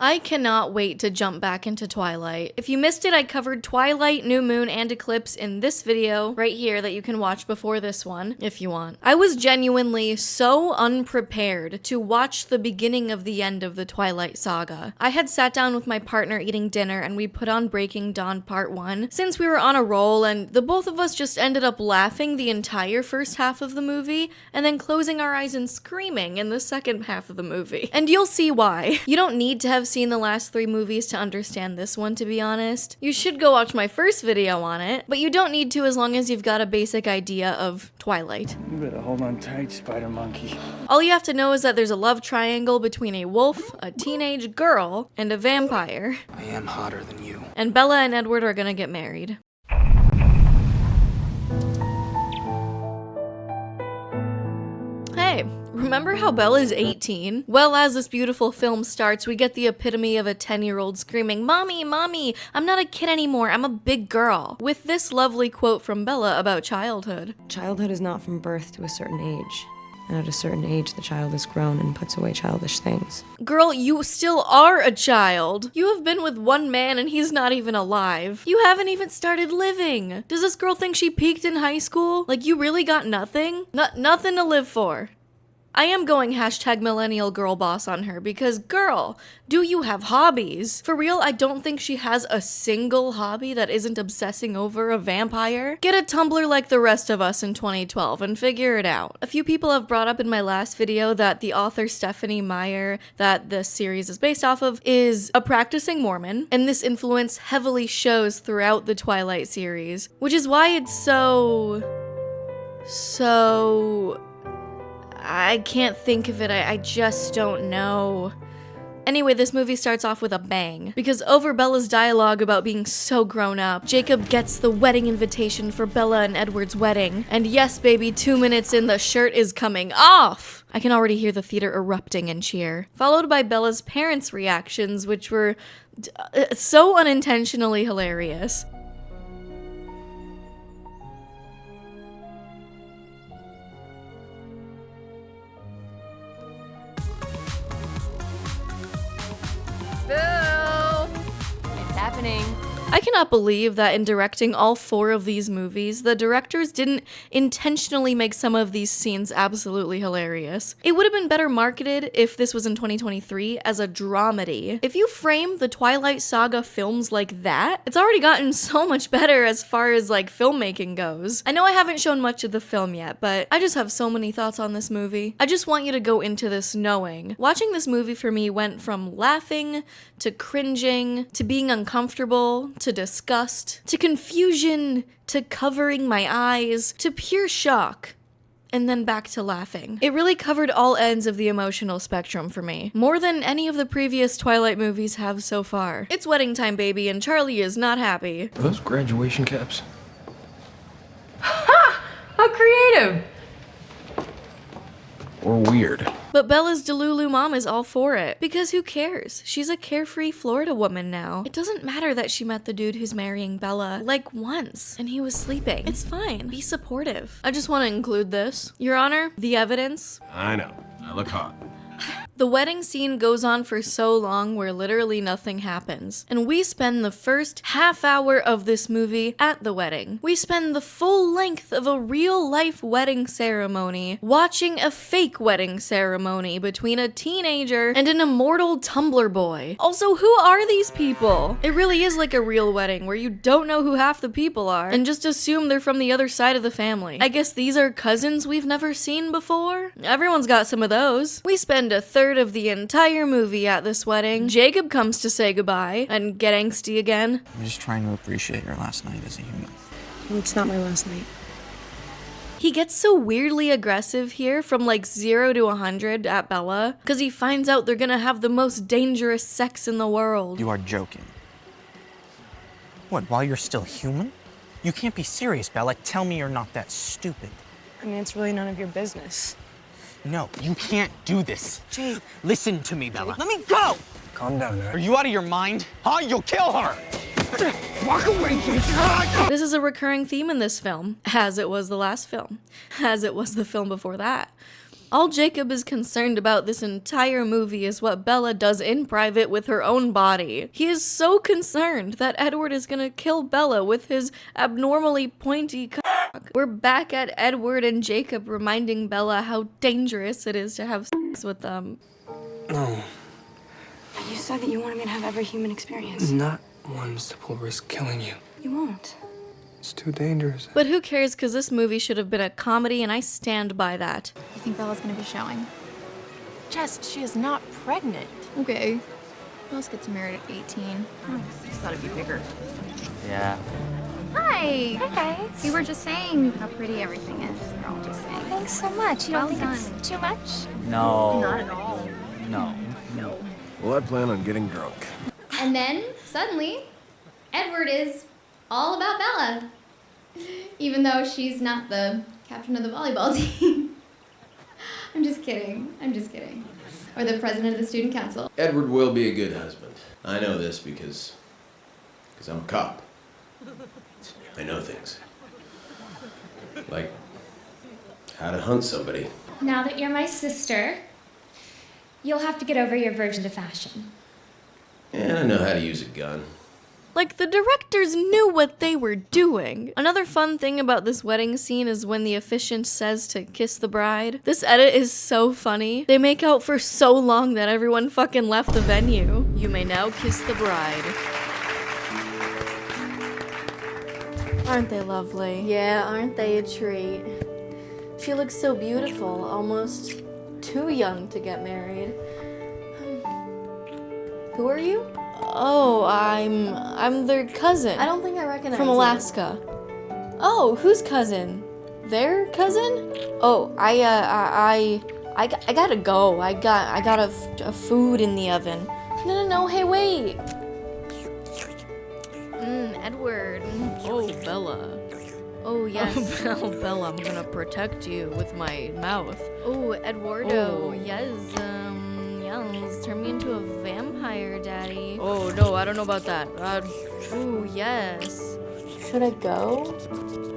I cannot wait to jump back into Twilight. If you missed it, I covered Twilight, New Moon, and Eclipse in this video right here that you can watch before this one, if you want. I was genuinely so unprepared to watch the beginning of the end of the Twilight Saga. I had sat down with my partner eating dinner and we put on Breaking Dawn Part 1 since we were on a roll, and the both of us just ended up laughing the entire first half of the movie and then closing our eyes and screaming in the second half of the movie. And you'll see why. You don't need to have seen the last 3 movies to understand this one, to be honest. You should go watch my first video on it, but you don't need to as long as you've got a basic idea of Twilight. You better hold on tight, spider monkey. All you have to know is that there's a love triangle between a wolf, a teenage girl, and a vampire. I am hotter than you. And Bella and Edward are gonna get married. Hey, remember how Bella's 18? Well, as this beautiful film starts, we get the epitome of a 10-year-old screaming, "Mommy, mommy, I'm not a kid anymore, I'm a big girl," with this lovely quote from Bella about childhood. Childhood is not from birth to a certain age. And at a certain age, the child is grown and puts away childish things. Girl, you still are a child. You have been with one man and he's not even alive. You haven't even started living. Does this girl think she peaked in high school? Like, you really got nothing? Nothing to live for. I am going hashtag millennial girl boss on her because, girl, do you have hobbies? For real, I don't think she has a single hobby that isn't obsessing over a vampire. Get a Tumblr like the rest of us in 2012 and figure it out. A few people have brought up in my last video that the author Stephanie Meyer that this series is based off of is a practicing Mormon, and this influence heavily shows throughout the Twilight series, which is why it's so... I can't think of it, I just don't know. Anyway, this movie starts off with a bang, because over Bella's dialogue about being so grown up, Jacob gets the wedding invitation for Bella and Edward's wedding. And yes, baby, 2 minutes in, the shirt is coming off! I can already hear the theater erupting in cheer. Followed by Bella's parents' reactions, which were so unintentionally hilarious. It's happening. I cannot believe that in directing all 4 of these movies, the directors didn't intentionally make some of these scenes absolutely hilarious. It would have been better marketed if this was in 2023 as a dramedy. If you frame the Twilight Saga films like that, it's already gotten so much better as far as like filmmaking goes. I know I haven't shown much of the film yet, but I just have so many thoughts on this movie. I just want you to go into this knowing. Watching this movie for me went from laughing to cringing to being uncomfortable to disgust, to confusion, to covering my eyes, to pure shock, and then back to laughing. It really covered all ends of the emotional spectrum for me, more than any of the previous Twilight movies have so far. It's wedding time, baby, and Charlie is not happy. Are those graduation caps? Ha! How creative! Or weird? But Bella's Delulu mom is all for it, because who cares? She's a carefree Florida woman now. It doesn't matter that she met the dude who's marrying Bella, like, once, and he was sleeping. It's fine. Be supportive. I just want to include this. Your Honor, the evidence. I know. I look hot. The wedding scene goes on for so long where literally nothing happens. And we spend the first half hour of this movie at the wedding. We spend the full length of a real-life wedding ceremony watching a fake wedding ceremony between a teenager and an immortal Tumblr boy. Also, who are these people? It really is like a real wedding where you don't know who half the people are and just assume they're from the other side of the family. I guess these are cousins we've never seen before? Everyone's got some of those. We spend a third of the entire movie at this wedding. Jacob comes to say goodbye and get angsty again. I'm just trying to appreciate your last night as a human. It's not my last night. He gets so weirdly aggressive here from like 0 to 100 at Bella because he finds out they're gonna have the most dangerous sex in the world. You are joking. What, while you're still human? You can't be serious, Bella. Tell me you're not that stupid. I mean, it's really none of your business. No, you can't do this. Jake. Listen to me, Bella. Let me go! Calm down, Are you out of your mind? Huh? You'll kill her! Walk away, Jake. This is a recurring theme in this film, as it was the last film, as it was the film before that. All Jacob is concerned about this entire movie is what Bella does in private with her own body. He is so concerned that Edward is gonna kill Bella with his abnormally pointy cock. We're back at Edward and Jacob reminding Bella how dangerous it is to have sex with them. No, You said that you wanted me to have every human experience. not ones that will risk killing you. You won't. It's too dangerous. But who cares, because this movie should have been a comedy, and I stand by that. You think Bella's gonna be showing? Jess, she is not pregnant. Okay. Who else gets married at 18? I just thought it'd be bigger. Yeah. Hi! Hi, guys. We were just saying how pretty everything is. We're all just saying. Thanks so much. You don't Well think it's too much? No. Not at all. No. No. Well, I plan on getting drunk. And then, suddenly, Edward is all about Bella. Even though she's not the captain of the volleyball team. I'm just kidding. I'm just kidding. Or the president of the student council. Edward will be a good husband. I know this because I'm a cop. I know things. Like how to hunt somebody. Now that you're my sister, you'll have to get over your aversion to fashion. And I know how to use a gun. Like, the directors knew what they were doing. Another fun thing about this wedding scene is when the officiant says to kiss the bride. This edit is so funny. They make out for so long that everyone fucking left the venue. You may now kiss the bride. Aren't they lovely? Yeah, aren't they a treat? She looks so beautiful, almost too young to get married. Who are you? Oh, I'm their cousin. I don't think I recognize from Alaska. Oh, whose cousin? Their cousin? Oh, I gotta go. I got a food in the oven. No, hey, wait. Edward. Oh, Bella. Oh, yes. Oh, Bella, I'm gonna protect you with my mouth. Oh, Eduardo. Yes, yes, turn me into a vampire, Daddy. Oh, no, I don't know about that. Ooh, yes. Should I go?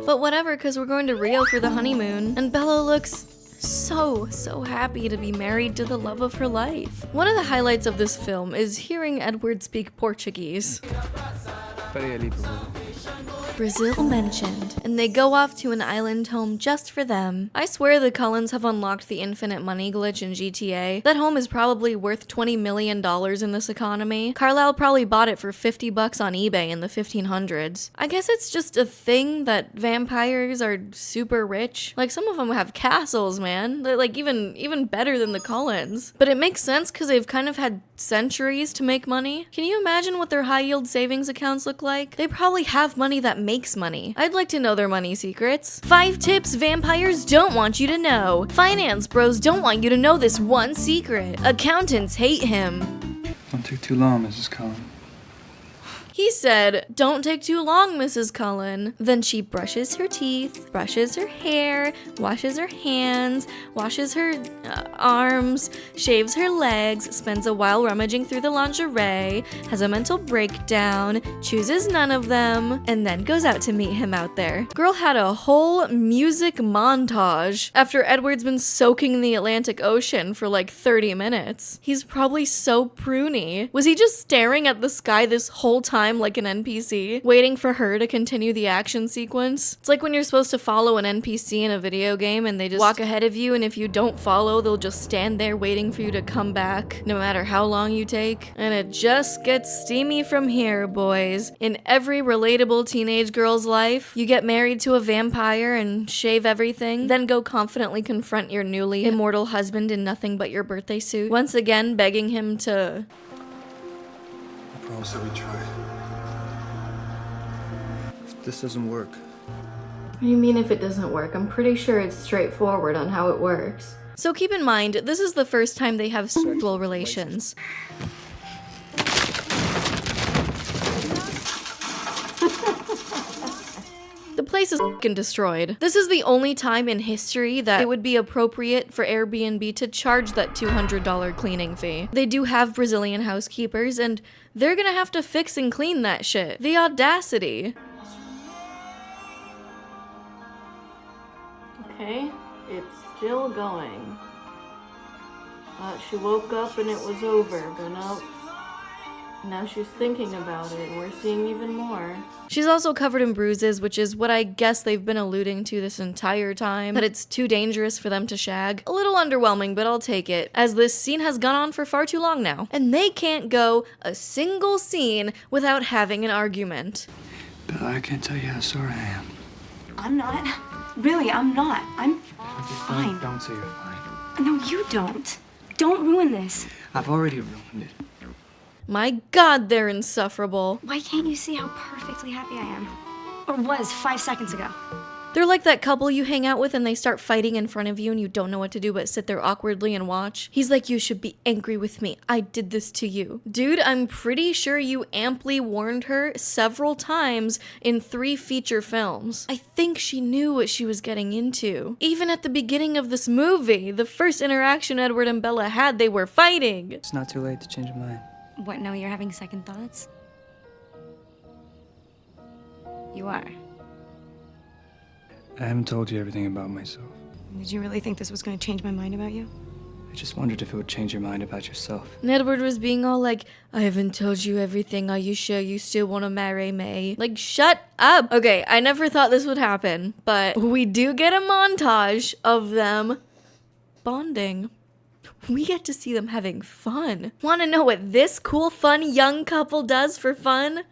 But whatever, because we're going to Rio for the honeymoon, and Bella looks so happy to be married to the love of her life. One of the highlights of this film is hearing Edward speak Portuguese. Brazil mentioned, and they go off to an island home just for them. I swear the Cullens have unlocked the infinite money glitch in GTA. That home is probably worth $20 million in this economy. Carlisle probably bought it for $50 on eBay in the 1500s. I guess it's just a thing that vampires are super rich. Like, some of them have castles, man. They're like even better than the Cullens. But it makes sense because they've kind of had centuries to make money. Can you imagine what their high yield savings accounts look like? They probably have money that makes money. I'd like to know their money secrets. 5 tips vampires don't want you to know. Finance bros don't want you to know this one secret. Accountants hate him. Don't take too long, Mrs. Cullen. He said, "Don't take too long, Mrs. Cullen." Then she brushes her teeth, brushes her hair, washes her hands, washes her arms, shaves her legs, spends a while rummaging through the lingerie, has a mental breakdown, chooses none of them, and then goes out to meet him out there. Girl had a whole music montage after Edward's been soaking in the Atlantic Ocean for like 30 minutes. He's probably so pruny. Was he just staring at the sky this whole time like an NPC, waiting for her to continue the action sequence? It's like when you're supposed to follow an NPC in a video game and they just walk ahead of you, and if you don't follow, they'll just stand there waiting for you to come back, no matter how long you take. And it just gets steamy from here, boys. In every relatable teenage girl's life, you get married to a vampire and shave everything, then go confidently confront your newly immortal husband in nothing but your birthday suit, once again begging him to... I promise that we tried. If this doesn't work, What do you mean if it doesn't work? I'm pretty sure it's straightforward on how it works. So keep in mind, this is the first time they have sexual relations. The place is fucking destroyed. This is the only time in history that it would be appropriate for Airbnb to charge that $200 cleaning fee. They do have Brazilian housekeepers, and they're gonna have to fix and clean that shit. The audacity. Okay, it's still going. She woke up and it was over, but no. Now she's thinking about it, and we're seeing even more. She's also covered in bruises, which is what I guess they've been alluding to this entire time, that it's too dangerous for them to shag. A little underwhelming, but I'll take it, as this scene has gone on for far too long now. And they can't go a single scene without having an argument. Bella, I can't tell you how sorry I am. I'm not. Really, I'm not. I'm fine. Don't say you're fine. No, you don't. Don't ruin this. I've already ruined it. My God, they're insufferable. Why can't you see how perfectly happy I am? Or was 5 seconds ago? They're like that couple you hang out with and they start fighting in front of you and you don't know what to do but sit there awkwardly and watch. He's like, you should be angry with me. I did this to you. Dude, I'm pretty sure you amply warned her several times in 3 feature films. I think she knew what she was getting into. Even at the beginning of this movie, the first interaction Edward and Bella had, they were fighting. It's not too late to change your mind. What, now you're having second thoughts? You are. I haven't told you everything about myself. Did you really think this was going to change my mind about you? I just wondered if it would change your mind about yourself. And Edward was being all like, I haven't told you everything. Are you sure you still want to marry me? Like, shut up. Okay, I never thought this would happen, but we do get a montage of them bonding. We get to see them having fun. Want to know what this cool, fun young couple does for fun?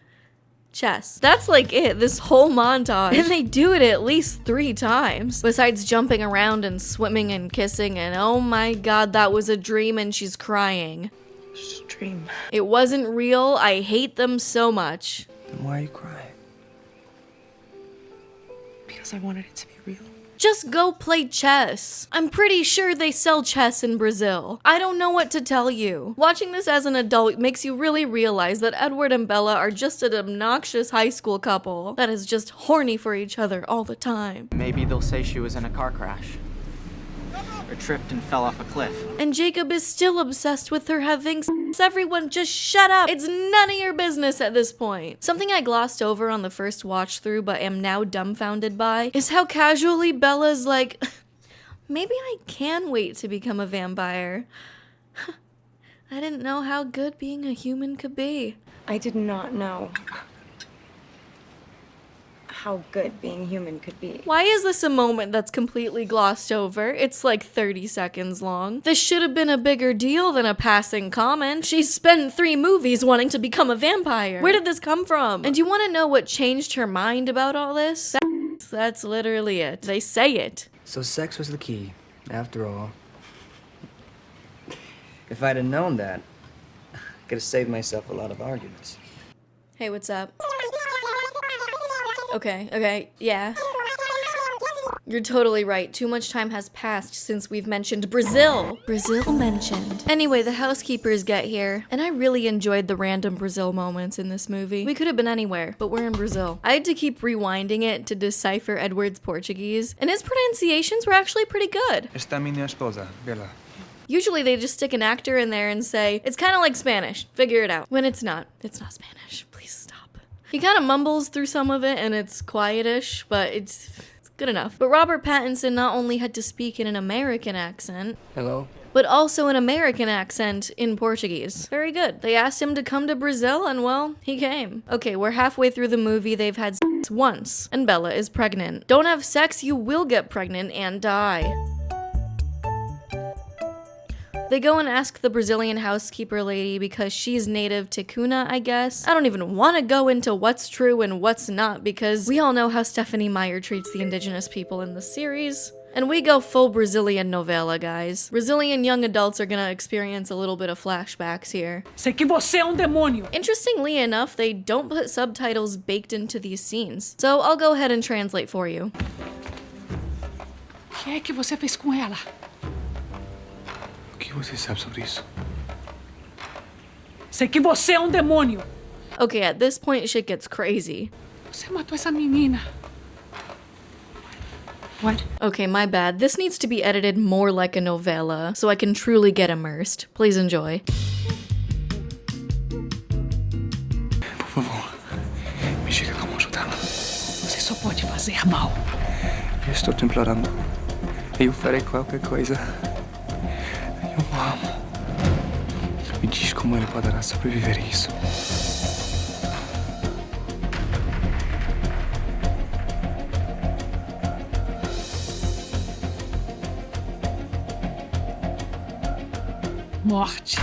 Chess. That's like it, this whole montage. And they do it at least 3 times. Besides jumping around and swimming and kissing, and oh my God, that was a dream and she's crying. It's just a dream. It wasn't real. I hate them so much. Then why are you crying? Because I wanted it to be real. Just go play chess. I'm pretty sure they sell chess in Brazil. I don't know what to tell you. Watching this as an adult makes you really realize that Edward and Bella are just an obnoxious high school couple that is just horny for each other all the time. Maybe they'll say she was in a car crash. Or tripped and fell off a cliff. And Jacob is still obsessed with her having sex. Everyone just shut up. It's none of your business at this point. Something I glossed over on the first watch through but am now dumbfounded by is how casually Bella's like, maybe I can wait to become a vampire. I didn't know how good being a human could be. I did not know how good being human could be. Why is this a moment that's completely glossed over? It's like 30 seconds long. This should have been a bigger deal than a passing comment. She's spent 3 movies wanting to become a vampire. Where did this come from? And you want to know what changed her mind about all this? That's literally it. They say it. So sex was the key, after all. If I'd have known that, I could have saved myself a lot of arguments. Hey, what's up? Okay, yeah. You're totally right. Too much time has passed since we've mentioned Brazil. Brazil mentioned. Anyway, the housekeepers get here, and I really enjoyed the random Brazil moments in this movie. We could have been anywhere, but we're in Brazil. I had to keep rewinding it to decipher Edward's Portuguese, and his pronunciations were actually pretty good. Esta minha esposa, Bella. Usually they just stick an actor in there and say, it's kind of like Spanish, figure it out. When it's not Spanish. Please stop. He kind of mumbles through some of it and it's quietish, but it's good enough. But Robert Pattinson not only had to speak in an American accent, Hello? but also an American accent in Portuguese. Very good. They asked him to come to Brazil and well, he came. Okay, we're halfway through the movie. They've had sex once and Bella is pregnant. Don't have sex, you will get pregnant and die. They go and ask the Brazilian housekeeper lady because she's native to Cuna, I guess. I don't even want to go into what's true and what's not because we all know how Stephanie Meyer treats the indigenous people in the series. And we go full Brazilian novela, guys. Brazilian young adults are gonna experience a little bit of flashbacks here. Sei que você é demônio. Interestingly enough, they don't put subtitles baked into these scenes. So I'll go ahead and translate for you. O que é que você fez com ela? O que você sabe sobre isso? Sei que você é demônio. Okay, at this point, shit gets crazy. Você matou essa menina. What? Okay, my bad. This needs to be edited more like a novella, so I can truly get immersed. Please enjoy. Por favor, me diga como ajudá-la. Você só pode fazer mal. Eu estou te implorando. Eu farei qualquer coisa. Eu amo. Me diz como ele poderá sobreviver a isso. Morte.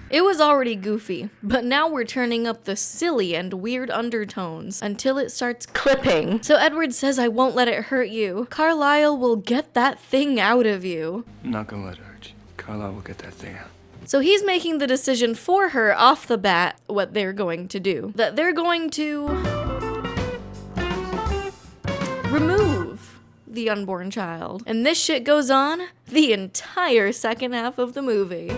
It was already goofy, but now we're turning up the silly and weird undertones until it starts clipping. So Edward says, "I won't let it hurt you. Carlisle will get that thing out of you." I'm not gonna let her hurt you. Carlisle will get that thing out. So he's making the decision for her off the bat what they're going to do. That they're going to remove the unborn child. And this shit goes on the entire second half of the movie.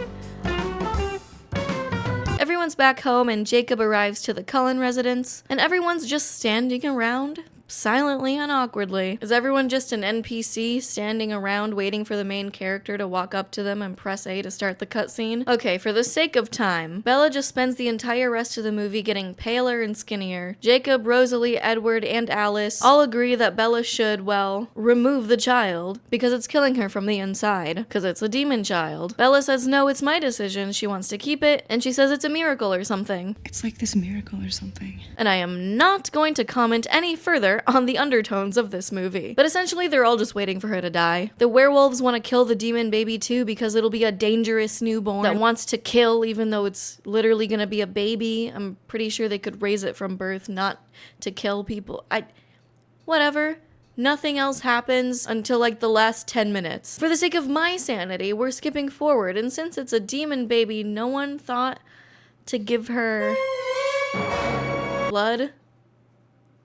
Everyone's back home and Jacob arrives to the Cullen residence, and everyone's just standing around silently and awkwardly. Is everyone just an NPC standing around waiting for the main character to walk up to them and press A to start the cutscene? Okay, for the sake of time, Bella just spends the entire rest of the movie getting paler and skinnier. Jacob, Rosalie, Edward, and Alice all agree that Bella should, well, remove the child because it's killing her from the inside, because it's a demon child. Bella says, "No, it's my decision. She wants to keep it, and she says it's a miracle or something." It's like this miracle or something. And I am not going to comment any further on the undertones of this movie. But essentially, they're all just waiting for her to die. The werewolves want to kill the demon baby too because it'll be a dangerous newborn that wants to kill even though it's literally gonna be a baby. I'm pretty sure they could raise it from birth, not to kill people. Whatever. Nothing else happens until like the last 10 minutes. For the sake of my sanity, we're skipping forward, and since it's a demon baby, no one thought to give her blood.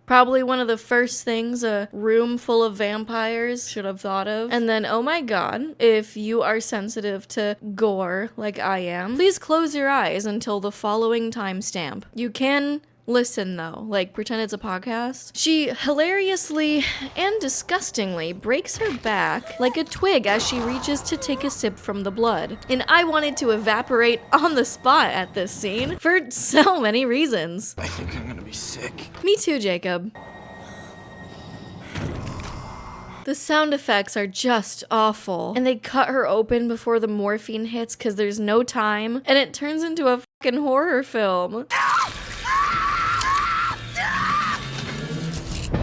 Probably one of the first things a room full of vampires should have thought of. And then, oh my god, if you are sensitive to gore like I am, please close your eyes until the following timestamp. You can listen though, like pretend it's a podcast. She hilariously and disgustingly breaks her back like a twig as she reaches to take a sip from the blood. And I wanted to evaporate on the spot at this scene for so many reasons. I think I'm gonna be sick. Me too, Jacob. The sound effects are just awful. And they cut her open before the morphine hits because there's no time. And it turns into a fucking horror film.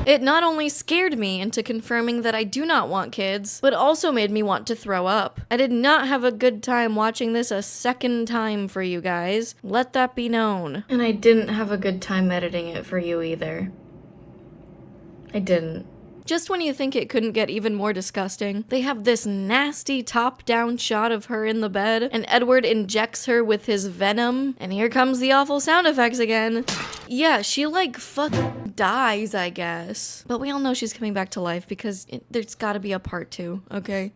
It not only scared me into confirming that I do not want kids, but also made me want to throw up. I did not have a good time watching this a second time for you guys. Let that be known. And I didn't have a good time editing it for you either. I didn't. Just when you think it couldn't get even more disgusting, they have this nasty top-down shot of her in the bed, and Edward injects her with his venom, and here comes the awful sound effects again. Yeah, she like dies, I guess. But we all know she's coming back to life because there's gotta be a part 2, okay?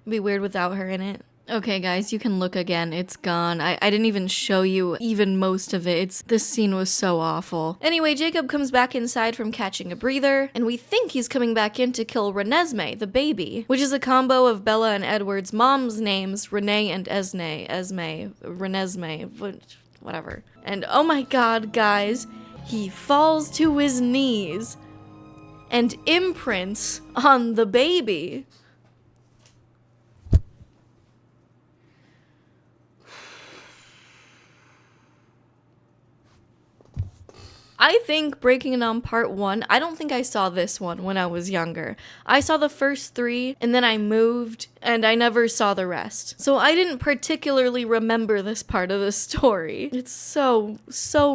It'd be weird without her in it. Okay, guys, you can look again. It's gone. I didn't even show you even most of it. This scene was so awful. Anyway, Jacob comes back inside from catching a breather, and we think he's coming back in to kill Renesmee, the baby, which is a combo of Bella and Edward's mom's names, Renee and Renesmee, whatever. And oh my god, guys, he falls to his knees and imprints on the baby. I think Breaking It On Part 1, I don't think I saw this one when I was younger. I saw the first 3, and then I moved, and I never saw the rest. So I didn't particularly remember this part of the story. It's so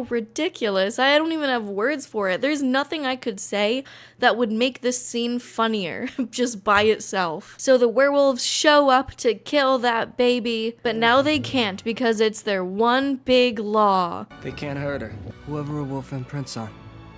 ridiculous. I don't even have words for it. There's nothing I could say that would make this scene funnier just by itself. So the werewolves show up to kill that baby, but now they can't because it's their one big law. They can't hurt her. Whoever a wolf imprints on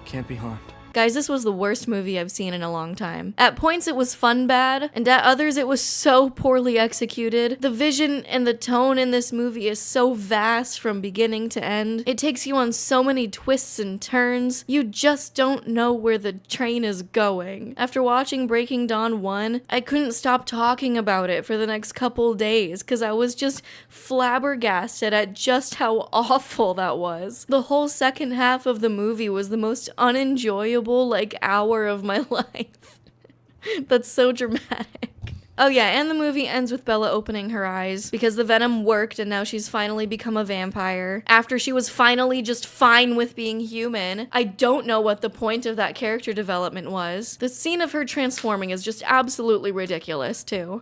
can't be harmed. Guys, this was the worst movie I've seen in a long time. At points it was fun bad, and at others it was so poorly executed. The vision and the tone in this movie is so vast from beginning to end. It takes you on so many twists and turns. You just don't know where the train is going. After watching Breaking Dawn 1, I couldn't stop talking about it for the next couple days because I was just flabbergasted at just how awful that was. The whole second half of the movie was the most unenjoyable hour of my life. That's so dramatic. Oh yeah, and the movie ends with Bella opening her eyes because the venom worked and now she's finally become a vampire after she was finally just fine with being human. I don't know what the point of that character development was. The scene of her transforming is just absolutely ridiculous too.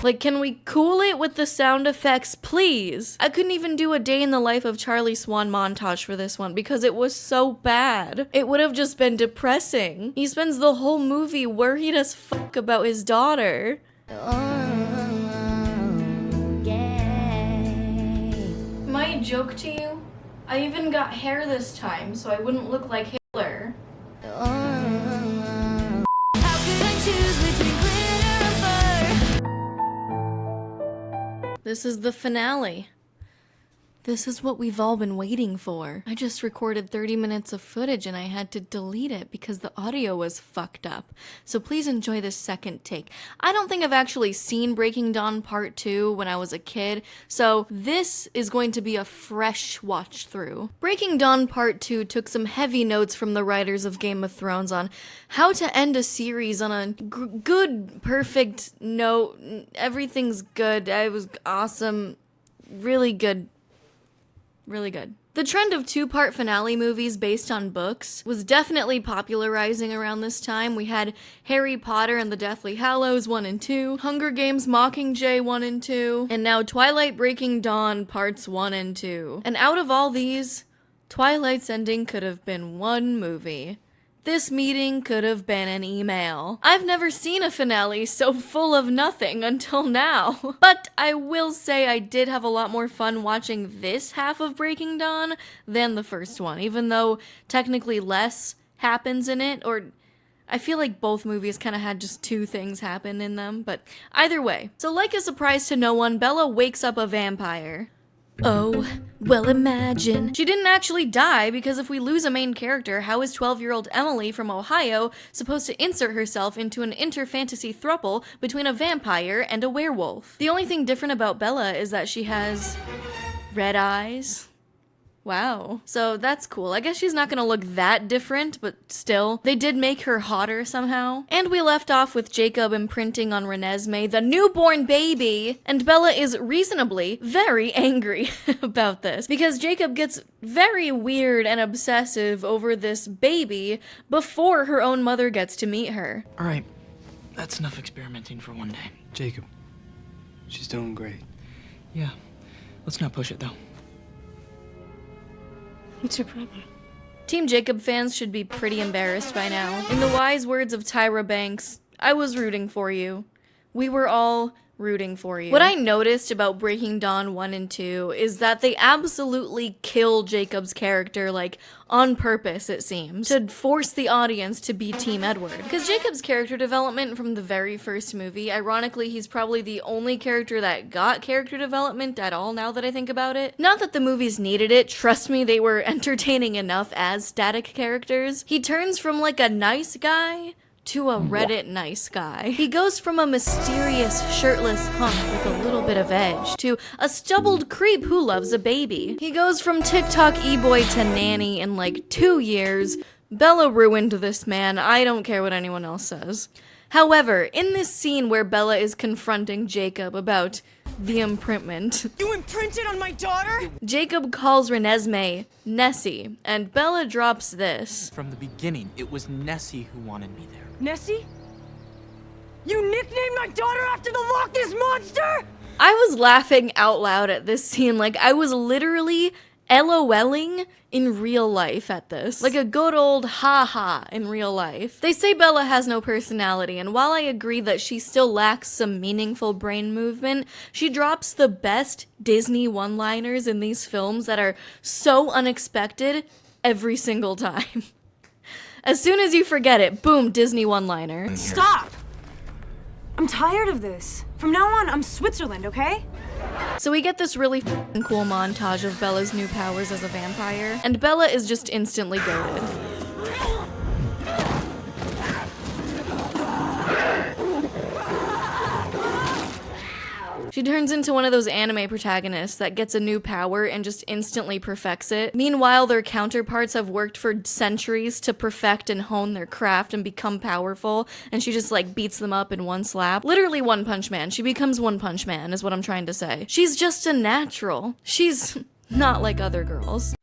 Like, can we cool it with the sound effects, please? I couldn't even do a day in the life of Charlie Swan montage for this one because it was so bad. It would have just been depressing. He spends the whole movie worried as fuck about his daughter. My joke to you? I even got hair this time so I wouldn't look like Hitler. This is the finale. This is what we've all been waiting for. I just recorded 30 minutes of footage and I had to delete it because the audio was fucked up. So please enjoy this second take. I don't think I've actually seen Breaking Dawn Part 2 when I was a kid, so this is going to be a fresh watch through. Breaking Dawn Part 2 took some heavy notes from the writers of Game of Thrones on how to end a series on a good, perfect note. Everything's good. It was awesome. Really good. Really good. The trend of two-part finale movies based on books was definitely popularizing around this time. We had Harry Potter and the Deathly Hallows 1 and 2, Hunger Games Mockingjay 1 and 2, and now Twilight Breaking Dawn Parts 1 and 2. And out of all these, Twilight's ending could have been one movie. This meeting could have been an email. I've never seen a finale so full of nothing until now. But I will say I did have a lot more fun watching this half of Breaking Dawn than the first one, even though technically less happens in it, or I feel like both movies kind of had just two things happen in them, but either way. So like a surprise to no one, Bella wakes up a vampire. Oh, well imagine. She didn't actually die, because if we lose a main character, how is 12-year-old Emily from Ohio supposed to insert herself into an inter-fantasy throuple between a vampire and a werewolf? The only thing different about Bella is that she has red eyes. Wow. So that's cool. I guess she's not gonna look that different, but still. They did make her hotter somehow. And we left off with Jacob imprinting on Renesmee, the newborn baby, and Bella is reasonably very angry about this, because Jacob gets very weird and obsessive over this baby before her own mother gets to meet her. All right, that's enough experimenting for one day. Jacob, she's doing great. Yeah, let's not push it though. What's your problem? Team Jacob fans should be pretty embarrassed by now. In the wise words of Tyra Banks, I was rooting for you. We were all rooting for you. What I noticed about Breaking Dawn 1 and 2 is that they absolutely kill Jacob's character, like, on purpose, it seems, to force the audience to be Team Edward. Because Jacob's character development from the very first movie, ironically, he's probably the only character that got character development at all now that I think about it. Not that the movies needed it, trust me, they were entertaining enough as static characters. He turns from, like, a nice guy to a Reddit nice guy. He goes from a mysterious, shirtless hunk with a little bit of edge to a stubbled creep who loves a baby. He goes from TikTok e-boy to nanny in like 2 years. Bella ruined this man. I don't care what anyone else says. However, in this scene where Bella is confronting Jacob about the imprintment. You imprinted on my daughter? Jacob calls Renesmee Nessie, and Bella drops this. From the beginning, it was Nessie who wanted me there. Nessie? You nicknamed my daughter after the Loch Ness Monster? I was laughing out loud at this scene, like I was literally LOLing in real life at this. Like a good old ha-ha in real life. They say Bella has no personality, and while I agree that she still lacks some meaningful brain movement, she drops the best Disney one-liners in these films that are so unexpected every single time. As soon as you forget it, boom, Disney one-liner. Stop! I'm tired of this. From now on, I'm Switzerland, okay? So we get this really f***ing cool montage of Bella's new powers as a vampire, and Bella is just instantly goated. She turns into one of those anime protagonists that gets a new power and just instantly perfects it. Meanwhile, their counterparts have worked for centuries to perfect and hone their craft and become powerful, and she just like beats them up in one slap. Literally One Punch Man. She becomes One Punch Man is what I'm trying to say. She's just a natural. She's not like other girls.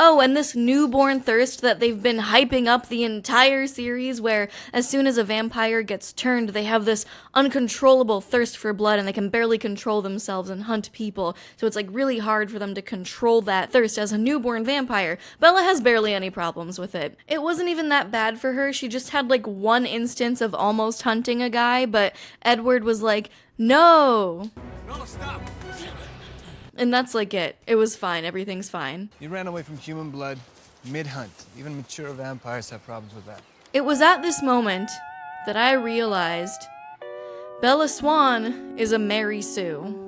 Oh, and this newborn thirst that they've been hyping up the entire series, where as soon as a vampire gets turned, they have this uncontrollable thirst for blood and they can barely control themselves and hunt people. So it's like really hard for them to control that thirst as a newborn vampire. Bella has barely any problems with it. It wasn't even that bad for her. She just had like one instance of almost hunting a guy, but Edward was like, no. No, stop! And that's like it. It was fine. Everything's fine. You ran away from human blood mid-hunt. Even mature vampires have problems with that. It was at this moment that I realized Bella Swan is a Mary Sue.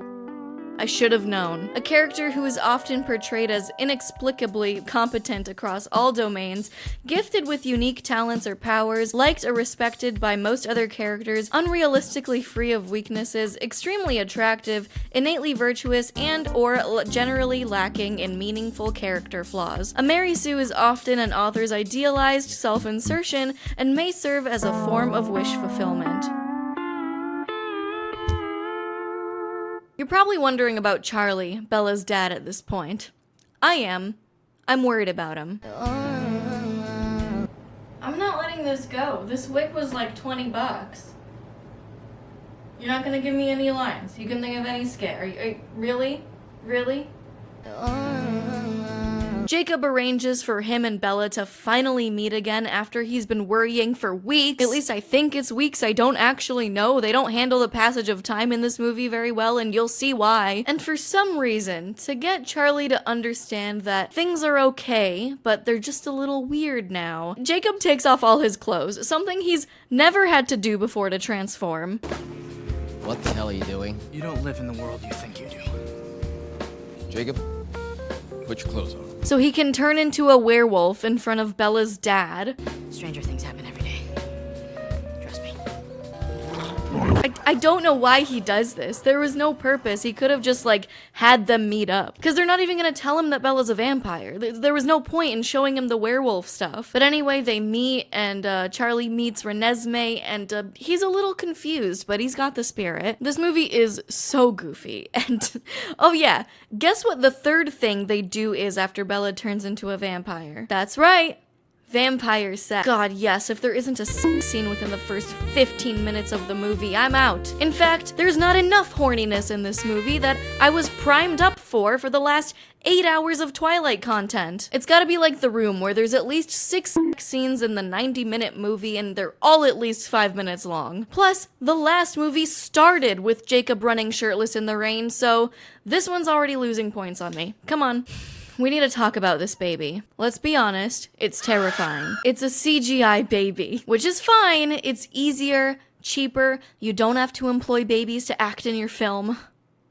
I should have known. A character who is often portrayed as inexplicably competent across all domains, gifted with unique talents or powers, liked or respected by most other characters, unrealistically free of weaknesses, extremely attractive, innately virtuous, and or generally lacking in meaningful character flaws. A Mary Sue is often an author's idealized self-insertion and may serve as a form of wish fulfillment. You're probably wondering about Charlie, Bella's dad, at this point. I am. I'm worried about him. I'm not letting this go. This wig was like 20 bucks. You're not gonna give me any lines. You can think of any skit. Are you really? Really? Jacob arranges for him and Bella to finally meet again after he's been worrying for weeks. At least I think it's weeks. I don't actually know. They don't handle the passage of time in this movie very well, and you'll see why. And for some reason, to get Charlie to understand that things are okay, but they're just a little weird now, Jacob takes off all his clothes, something he's never had to do before to transform. What the hell are you doing? You don't live in the world you think you do. Jacob, put your clothes on. So he can turn into a werewolf in front of Bella's dad. Stranger things happen every day. Trust me. I don't know why he does this. There was no purpose. He could have just, like, had them meet up. Because they're not even gonna tell him that Bella's a vampire. There was no point in showing him the werewolf stuff. But anyway, they meet, and Charlie meets Renesmee, and he's a little confused, but he's got the spirit. This movie is so goofy. And, oh yeah, guess what the third thing they do is after Bella turns into a vampire? That's right. Vampire sex. God, yes, if there isn't a scene within the first 15 minutes of the movie, I'm out. In fact, there's not enough horniness in this movie that I was primed up for the last 8 hours of Twilight content. It's gotta be like The Room, where there's at least 6 scenes in the 90-minute movie and they're all at least 5 minutes long. Plus, the last movie started with Jacob running shirtless in the rain, so this one's already losing points on me. Come on. We need to talk about this baby. Let's be honest, it's terrifying. It's a CGI baby, which is fine. It's easier, cheaper. You don't have to employ babies to act in your film.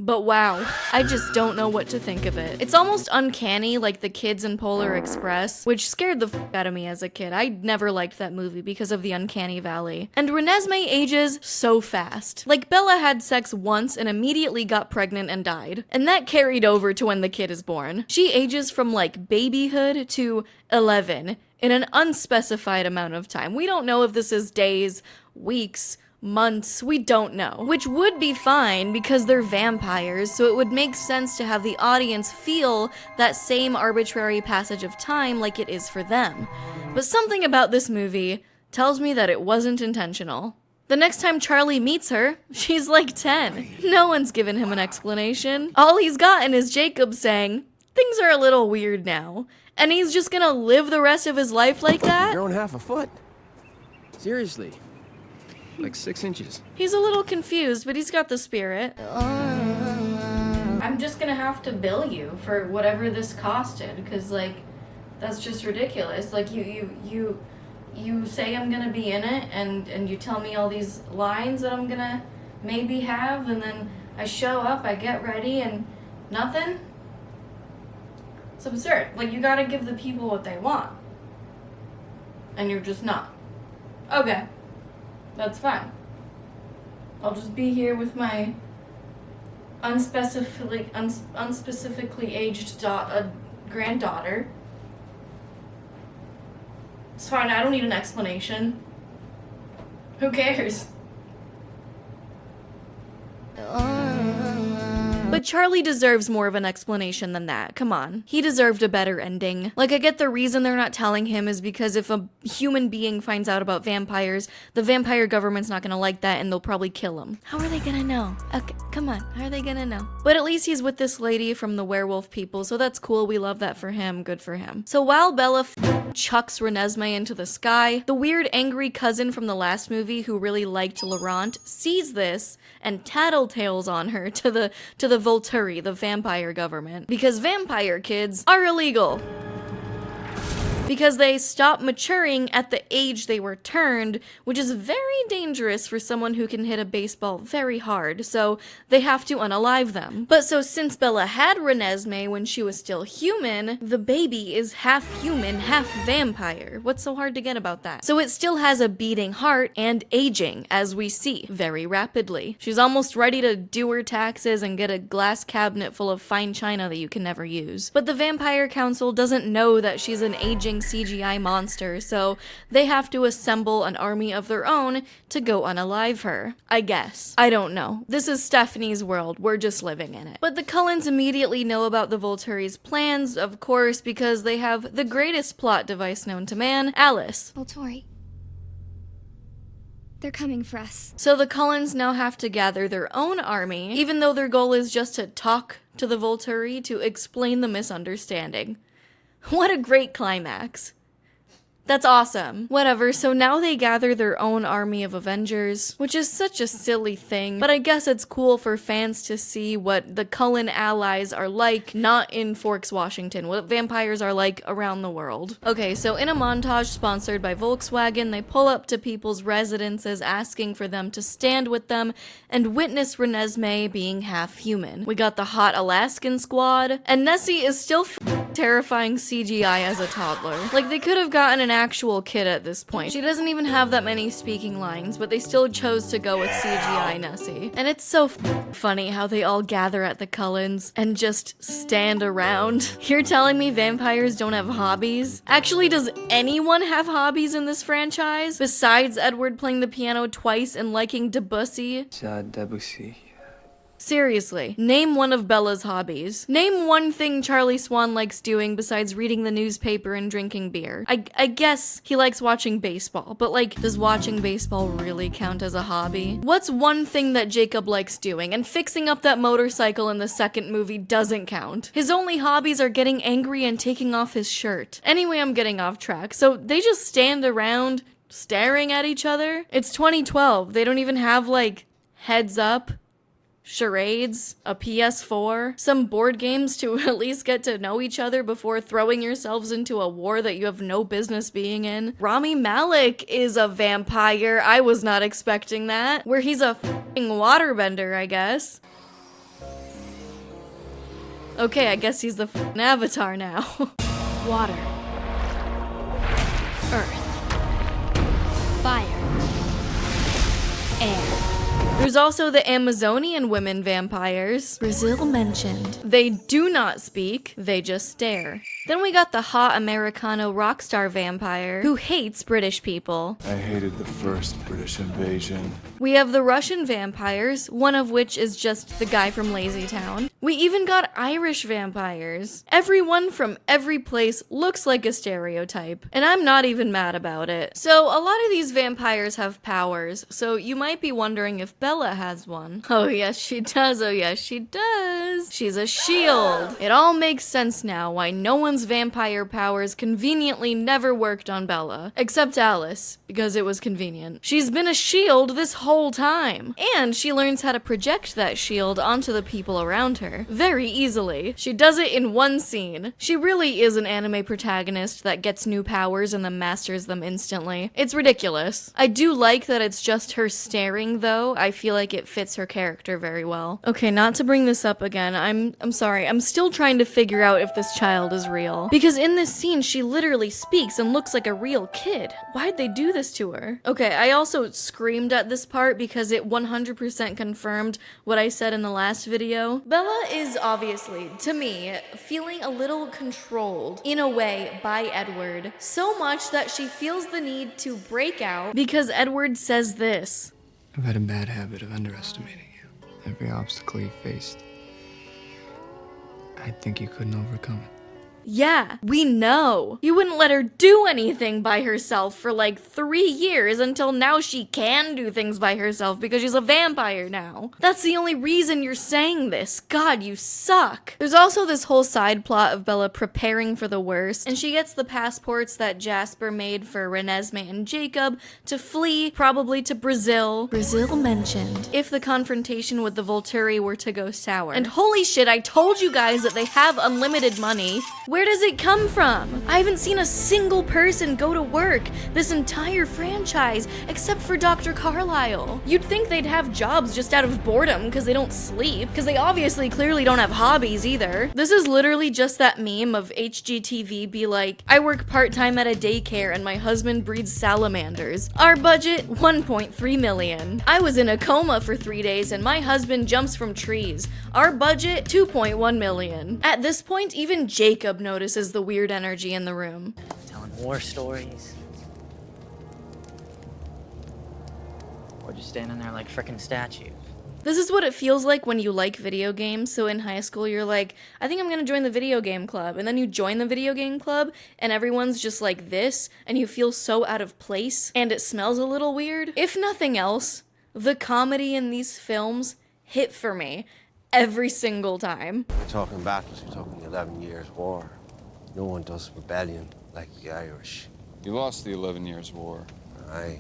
But wow, I just don't know what to think of it. It's almost uncanny, like the kids in Polar Express, which scared the f out of me as a kid. I never liked that movie because of the uncanny valley. And Renesmee ages so fast. Like, Bella had sex once and immediately got pregnant and died. And that carried over to when the kid is born. She ages from, like, babyhood to 11 in an unspecified amount of time. We don't know if this is days, weeks, months, we don't know. Which would be fine because they're vampires, so it would make sense to have the audience feel that same arbitrary passage of time like it is for them. But something about this movie tells me that it wasn't intentional. The next time Charlie meets her, she's like 10. No one's given him an explanation. All he's gotten is Jacob saying, "Things are a little weird now." And he's just gonna live the rest of his life like that? You're growing half a foot. Seriously. Like 6 inches. He's a little confused, but he's got the spirit. I'm just gonna have to bill you for whatever this costed, because, like, that's just ridiculous. Like, you say I'm gonna be in it, and you tell me all these lines that I'm gonna maybe have, and then I show up, I get ready, and nothing? It's absurd. Like, you gotta give the people what they want. And you're just not. Okay. That's fine. I'll just be here with my unspecifically aged granddaughter. It's fine, I don't need an explanation. Who cares? But Charlie deserves more of an explanation than that. Come on. He deserved a better ending. Like, I get the reason they're not telling him is because if a human being finds out about vampires, the vampire government's not gonna like that and they'll probably kill him. How are they gonna know? Okay, come on. How are they gonna know? But at least he's with this lady from the werewolf people, so that's cool. We love that for him. Good for him. So while Bella chucks Renesmee into the sky, the weird angry cousin from the last movie who really liked Laurent sees this and tattletales on her to the Volturi, the vampire government, because vampire kids are illegal. Because they stop maturing at the age they were turned, which is very dangerous for someone who can hit a baseball very hard, so they have to unalive them. But so since Bella had Renesmee when she was still human, the baby is half human, half vampire. What's so hard to get about that? So it still has a beating heart and aging, as we see, very rapidly. She's almost ready to do her taxes and get a glass cabinet full of fine china that you can never use. But the Vampire Council doesn't know that she's an aging CGI monster, so they have to assemble an army of their own to go unalive her. I guess. I don't know. This is Stephanie's world. We're just living in it. But the Cullens immediately know about the Volturi's plans, of course, because they have the greatest plot device known to man, Alice. Volturi. They're coming for us. So the Cullens now have to gather their own army, even though their goal is just to talk to the Volturi to explain the misunderstanding. What a great climax. That's awesome. Whatever, so now they gather their own army of Avengers, which is such a silly thing, but I guess it's cool for fans to see what the Cullen allies are like, not in Forks, Washington, what vampires are like around the world. Okay, so in a montage sponsored by Volkswagen, they pull up to people's residences asking for them to stand with them and witness Renesmee being half human. We got the hot Alaskan squad, and Nessie is still terrifying CGI as a toddler. Like, they could have gotten an actual kid at this point. She doesn't even have that many speaking lines, but they still chose to go with CGI Nessie. And it's so funny how they all gather at the Cullens and just stand around. You're telling me vampires don't have hobbies? Actually, does anyone have hobbies in this franchise? Besides Edward playing the piano twice and liking Debussy? Debussy. Seriously, name one of Bella's hobbies. Name one thing Charlie Swan likes doing besides reading the newspaper and drinking beer. I guess he likes watching baseball, but like, does watching baseball really count as a hobby? What's one thing that Jacob likes doing? And fixing up that motorcycle in the second movie doesn't count. His only hobbies are getting angry and taking off his shirt. Anyway, I'm getting off track. So they just stand around staring at each other? It's 2012. They don't even have like heads up, charades, a PS4, some board games to at least get to know each other before throwing yourselves into a war that you have no business being in. Rami Malek is a vampire. I was not expecting that. Where he's a f***ing waterbender, I guess. Okay, I guess he's the f***ing Avatar now. Water. Earth. Fire. Air. There's also the Amazonian women vampires. Brazil mentioned. They do not speak, they just stare. Then we got the hot Americano rock star vampire who hates British people. I hated the first British invasion. We have the Russian vampires, one of which is just the guy from Lazy Town. We even got Irish vampires. Everyone from every place looks like a stereotype, and I'm not even mad about it. So a lot of these vampires have powers, so you might be wondering if Bella has one. Oh yes, she does. Oh yes, she does. She's a shield. It all makes sense now why no one's vampire powers conveniently never worked on Bella, except Alice, because it was convenient. She's been a shield this whole time, and she learns how to project that shield onto the people around her. character. Very easily. She does it in one scene. She really is an anime protagonist that gets new powers and then masters them instantly. It's ridiculous. I do like that it's just her staring though. I feel like it fits her character very well. Okay, not to bring this up again. I'm sorry. I'm still trying to figure out if this child is real. Because in this scene, she literally speaks and looks like a real kid. Why'd they do this to her? Okay, I also screamed at this part because it 100% confirmed what I said in the last video. Bella is obviously, to me, feeling a little controlled, in a way, by Edward. So much that she feels the need to break out because Edward says this. I've had a bad habit of underestimating you. Every obstacle you faced, I think you couldn't overcome it. Yeah, we know. You wouldn't let her do anything by herself for like 3 years until now she can do things by herself because she's a vampire now. That's the only reason you're saying this. God, you suck. There's also this whole side plot of Bella preparing for the worst, and she gets the passports that Jasper made for Renesmee and Jacob to flee, probably to Brazil. Brazil mentioned. If the confrontation with the Volturi were to go sour. And holy shit, I told you guys that they have unlimited money. Where does it come from? I haven't seen a single person go to work this entire franchise except for Dr. Carlisle. You'd think they'd have jobs just out of boredom because they don't sleep, because they obviously clearly don't have hobbies either. This is literally just that meme of HGTV be like, I work part-time at a daycare and my husband breeds salamanders. Our budget, 1.3 million. I was in a coma for 3 days and my husband jumps from trees. Our budget, 2.1 million. At this point, even Jacob notices the weird energy in the room. Telling war stories. Or just standing there like frickin' statues. This is what it feels like when you like video games. So in high school, you're like, I think I'm gonna join the video game club. And then you join the video game club and everyone's just like this and you feel so out of place and it smells a little weird. If nothing else, the comedy in these films hit for me every single time. We're talking battles, we're talking 11 years war. No one does rebellion like the Irish. You lost the 11 years war. Aye,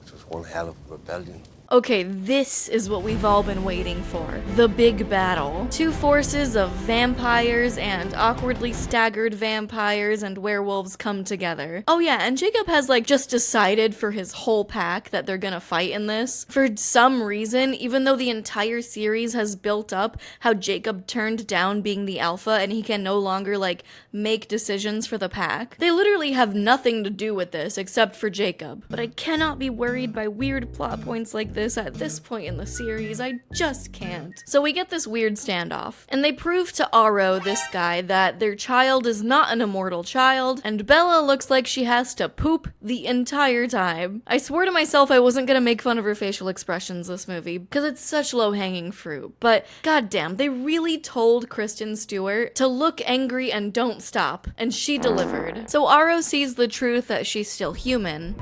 which was one hell of a rebellion. Okay, this is what we've all been waiting for. The big battle. Two forces of vampires and awkwardly staggered vampires and werewolves come together. Oh yeah, and Jacob has like just decided for his whole pack that they're gonna fight in this. For some reason, even though the entire series has built up how Jacob turned down being the alpha and he can no longer like make decisions for the pack. They literally have nothing to do with this except for Jacob. But I cannot be worried by weird plot points like this at this point in the series. I just can't. So we get this weird standoff, and they prove to Aro, this guy, that their child is not an immortal child, and Bella looks like she has to poop the entire time. I swore to myself I wasn't gonna make fun of her facial expressions this movie, because it's such low-hanging fruit, but goddamn, they really told Kristen Stewart to look angry and don't stop, and she delivered. So Aro sees the truth that she's still human.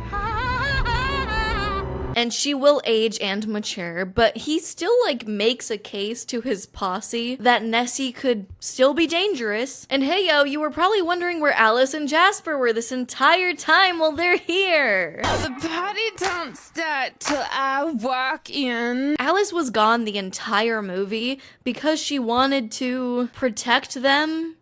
And she will age and mature, but he still like makes a case to his posse that Nessie could still be dangerous. And hey yo, you were probably wondering where Alice and Jasper were this entire time. Well, they're here. The party don't start till I walk in. Alice was gone the entire movie because she wanted to protect them,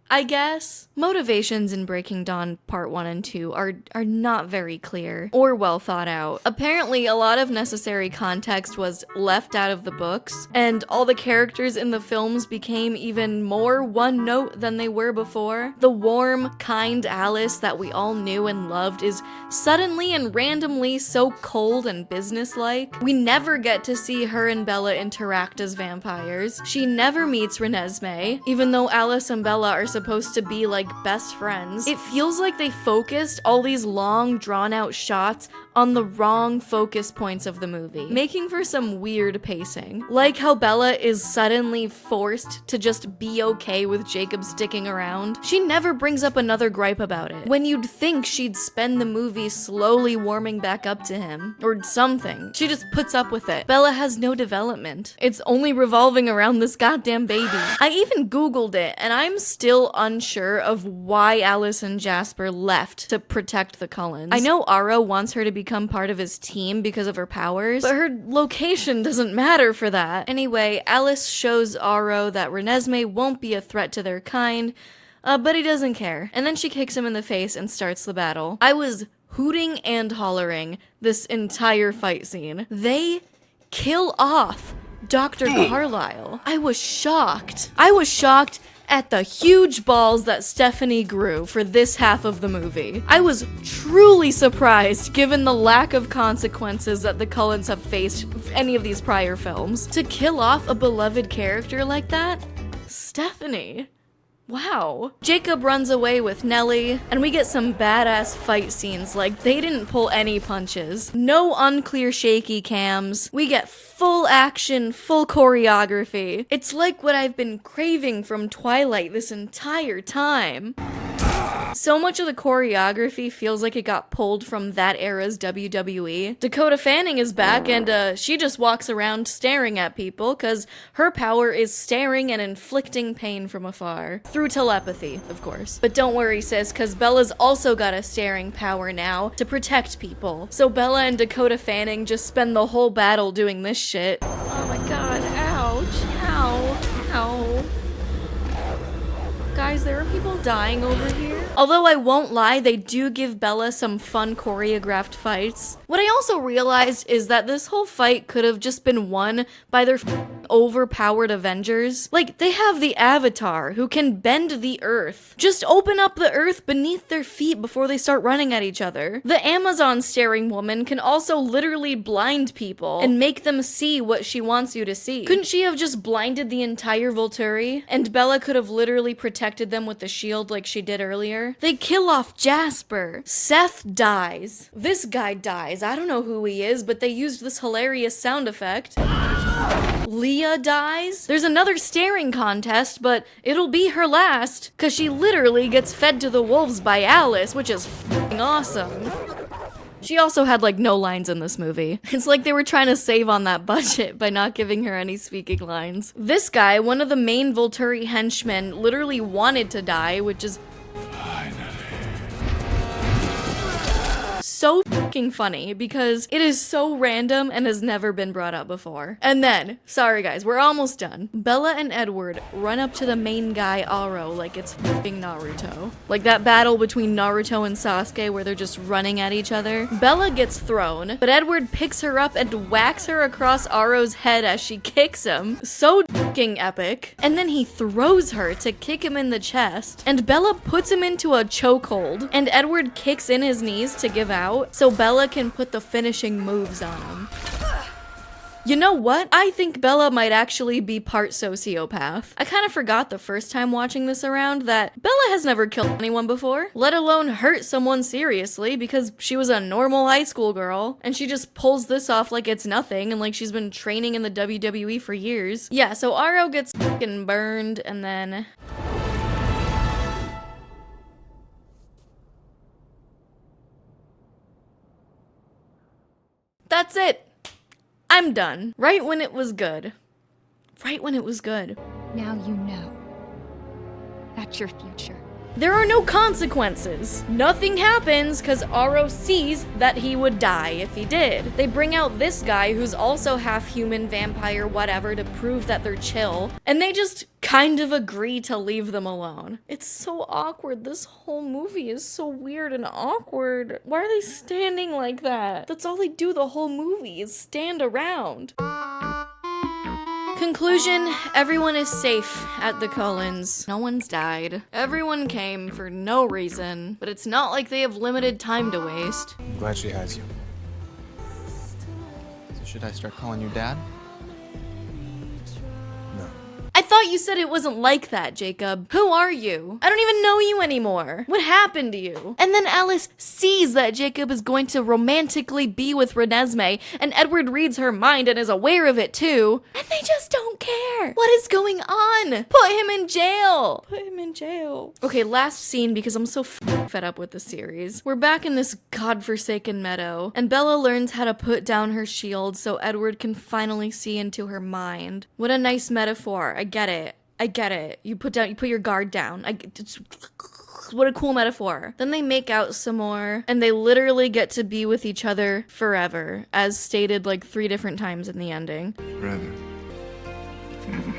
I guess. Motivations in Breaking Dawn Part 1 and 2 are not very clear or well thought out. Apparently, a lot of necessary context was left out of the books, and all the characters in the films became even more one note than they were before. The warm, kind Alice that we all knew and loved is suddenly and randomly so cold and businesslike. We never get to see her and Bella interact as vampires. She never meets Renesmee, even though Alice and Bella are supposed to be like best friends. It feels like they focused all these long drawn out shots on the wrong focus points of the movie, making for some weird pacing. Like how Bella is suddenly forced to just be okay with Jacob sticking around. She never brings up another gripe about it, when you'd think she'd spend the movie slowly warming back up to him, or something. She just puts up with it. Bella has no development. It's only revolving around this goddamn baby. I even googled it, and I'm still unsure of why Alice and Jasper left to protect the Cullens. I know Aro wants her to be become part of his team because of her powers, but her location doesn't matter for that. Anyway, Alice shows Aro that Renesmee won't be a threat to their kind, but he doesn't care. And then she kicks him in the face and starts the battle. I was hooting and hollering this entire fight scene. They kill off Dr. Carlisle. I was shocked. I was shocked at the huge balls that Stephanie grew for this half of the movie. I was truly surprised given the lack of consequences that the Cullens have faced for any of these prior films. To kill off a beloved character like that? Stephanie. Wow. Jacob runs away with Nellie, and we get some badass fight scenes like they didn't pull any punches. No unclear shaky cams. We get full action, full choreography. It's like what I've been craving from Twilight this entire time. So much of the choreography feels like it got pulled from that era's WWE. Dakota Fanning is back and she just walks around staring at people because her power is staring and inflicting pain from afar. Through telepathy, of course. But don't worry sis, because Bella's also got a staring power now to protect people. So Bella and Dakota Fanning just spend the whole battle doing this shit. Oh my god, ouch, ow, ow. Guys, there are people dying over here. Although I won't lie, they do give Bella some fun choreographed fights. What I also realized is that this whole fight could have just been won by their overpowered Avengers. Like, they have the Avatar who can bend the earth. Just open up the earth beneath their feet before they start running at each other. The Amazon staring woman can also literally blind people and make them see what she wants you to see. Couldn't she have just blinded the entire Volturi? And Bella could have literally protected them with the shield like she did earlier. They kill off Jasper. Seth dies. This guy dies. I don't know who he is, but they used this hilarious sound effect. Leah dies. There's another staring contest, but it'll be her last, cause she literally gets fed to the wolves by Alice, which is f***ing awesome. She also had like no lines in this movie. It's like they were trying to save on that budget by not giving her any speaking lines. This guy, one of the main Volturi henchmen, literally wanted to die, which is so fucking funny because it is so random and has never been brought up before. And then, sorry guys, we're almost done. Bella and Edward run up to the main guy, Aro, like it's fucking Naruto. Like that battle between Naruto and Sasuke where they're just running at each other. Bella gets thrown, but Edward picks her up and whacks her across Aro's head as she kicks him. So fucking epic. And then he throws her to kick him in the chest, and Bella puts him into a chokehold, and Edward kicks in his knees to give out, so Bella can put the finishing moves on him. You know what? I think Bella might actually be part sociopath. I kind of forgot the first time watching this around that Bella has never killed anyone before, let alone hurt someone seriously, because she was a normal high school girl, and she just pulls this off like it's nothing and like she's been training in the WWE for years. Yeah, so Aro gets fucking burned, and then that's it. I'm done. Right when it was good. Right when it was good. Now you know. That's your future. There are no consequences. Nothing happens because Aro sees that he would die if he did. They bring out this guy who's also half human, vampire, whatever, to prove that they're chill. And they just kind of agree to leave them alone. It's so awkward. This whole movie is so weird and awkward. Why are they standing like that? That's all they do the whole movie is stand around. Conclusion, everyone is safe at the Cullens. No one's died. Everyone came for no reason, but it's not like they have limited time to waste. I'm glad she has you. So should I start calling you Dad? No. I thought you said it wasn't like that, Jacob. Who are you? I don't even know you anymore. What happened to you? And then Alice sees that Jacob is going to romantically be with Renesmee, and Edward reads her mind and is aware of it too. And they just don't care. What is going on? Put him in jail. Put him in jail. Okay, last scene because I'm so fed up with the series. We're back in this godforsaken meadow, and Bella learns how to put down her shield so Edward can finally see into her mind. What a nice metaphor. I get it. I get it. You put your guard down. what a cool metaphor. Then they make out some more, and they literally get to be with each other forever, as stated like 3 different times in the ending. Forever. Forever.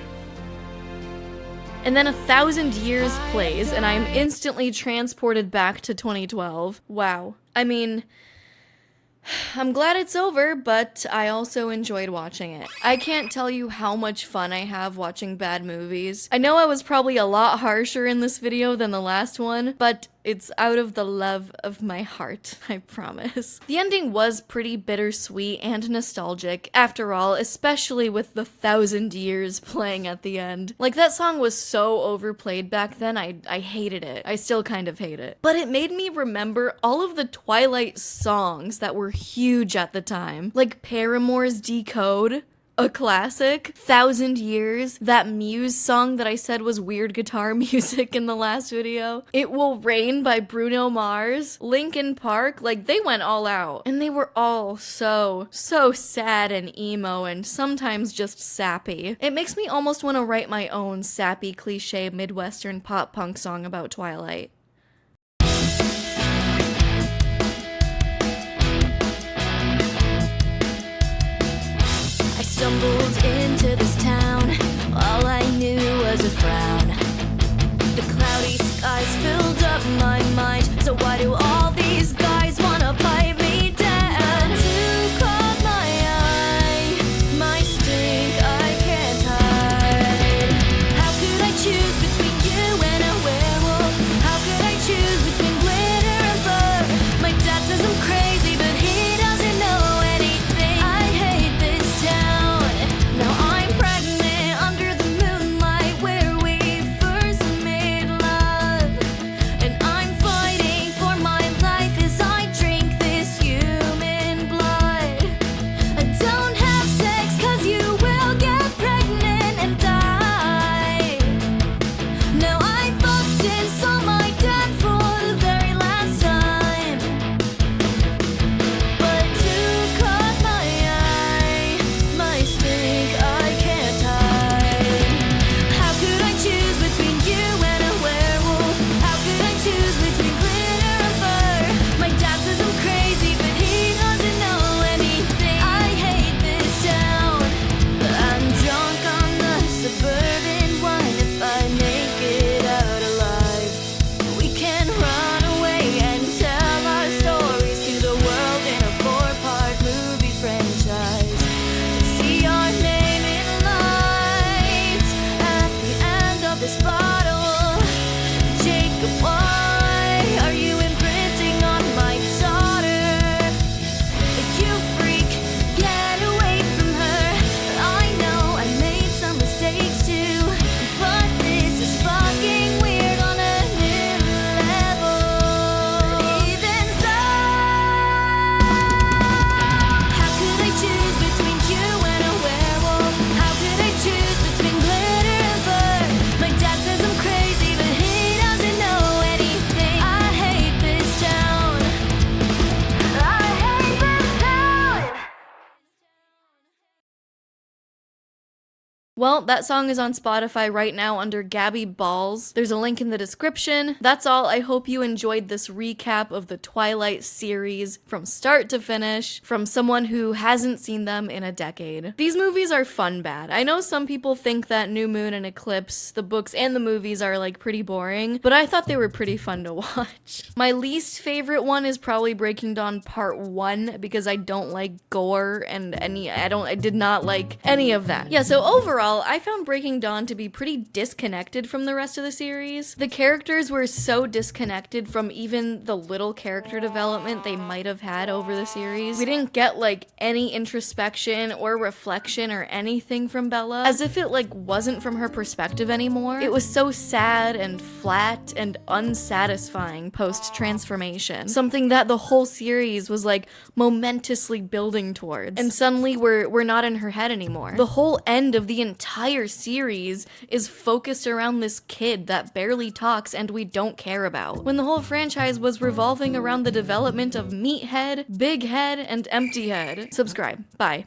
And then 1,000 years plays, and I am instantly transported back to 2012. Wow. I mean, I'm glad it's over, but I also enjoyed watching it. I can't tell you how much fun I have watching bad movies. I know I was probably a lot harsher in this video than the last one, but it's out of the love of my heart, I promise. The ending was pretty bittersweet and nostalgic, after all, especially with the 1,000 years playing at the end. Like, that song was so overplayed back then, I hated it. I still kind of hate it. But it made me remember all of the Twilight songs that were huge at the time. Like Paramore's Decode, a classic, 1,000 Years, that Muse song that I said was weird guitar music in the last video, It Will Rain by Bruno Mars, Linkin Park, like they went all out. And they were all so sad and emo and sometimes just sappy. It makes me almost want to write my own sappy cliche Midwestern pop punk song about Twilight. Stumbled into this town, all I knew was a frown. The cloudy skies filled up my mind, so why do all these guys wanna pipe me down? Who caught my eye? My stink I can't hide. How could I choose between you and a werewolf? How could I choose between glitter and fur? My dad says I'm crazy, but he doesn't know anything. I hate this town. Now I'm pregnant under the moonlight where we first made love. And I'm fighting for my life as I drink this human blood. Don't have sex cause you will get pregnant and die. Now I fucked and saw my dad for the very last time. But who caught my eye? My stink I can't hide. How could I choose between you and a werewolf? How could I choose between glitter and fur? My dad says I'm crazy, but he doesn't know anything. I hate this town. I'm drunk on the suburban wine. If I make it out alive, we can run away and tell our stories to the world in a 4-part movie franchise. To see our name in lights at the end of this bottle. Jacob, why are you imprinting on my daughter? You freak, get away from her. I know I made some mistakes too, but this is fucking weird on a new level. Even so, how could I choose between you and a werewolf? How could I choose between glitter and fur? My dad says I'm crazy, but he doesn't know anything. I hate this town. I hate this town. Well, that song is on Spotify right now under Gabby Balls. There's a link in the description. That's all. I hope you enjoyed this recap of the Twilight series from start to finish from someone who hasn't seen them in a decade. These movies are fun bad. I know some people think that New Moon and Eclipse, the books and the movies, are like pretty boring, but I thought they were pretty fun to watch. My least favorite one is probably Breaking Dawn Part 1 because I don't like gore and I did not like any of that. Yeah, so overall, I found Breaking Dawn to be pretty disconnected from the rest of the series. The characters were so disconnected from even the little character development they might have had over the series. We didn't get like any introspection or reflection or anything from Bella, as if it like wasn't from her perspective anymore. It was so sad and flat and unsatisfying post-transformation. Something that the whole series was like momentously building towards. And suddenly we're not in her head anymore. The whole end of the entire series is focused around this kid that barely talks and we don't care about, when the whole franchise was revolving around the development of Meathead, Big Head, and Empty Head. Subscribe. Bye.